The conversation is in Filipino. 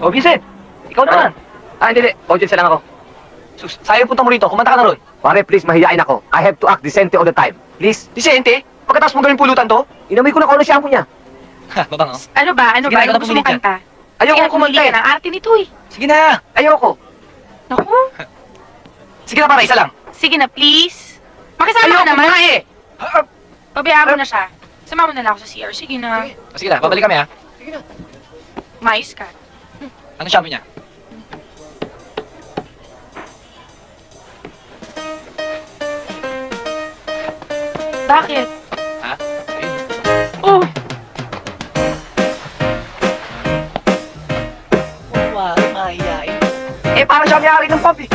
O, Vincent! Ikaw naman! Hindi. Audience lang ako. Sus, sayang punta mo rito. Kumanta ka na ron. Pare, please, mahihain ako. I have to act decente all the time. Please. Disente? Pagkatapos mo gawin pulutan to? Inamoy ko na kung ano shampoo niya. Ha, babang oh. Ano ba? Sige na, Yung ikaw na gusto mong pumilit kanta? Ayoko Kaya kumanta pumili eh. ka ng arte nito eh. Sige na! Ayoko. Naku. Sige na para, isa lang. Sige na, please. Makisama ka Ayoko naman. na eh! Pabayaan mo na siya. Sama mo na lang ako sa CR. Sige na. Sige na, babalik kami ha. Mais ka. Ano shampoo niya? Bakit? Ha? Ayun. Oh! Mahihain. Eh, parang siya may-ari ng pub eh.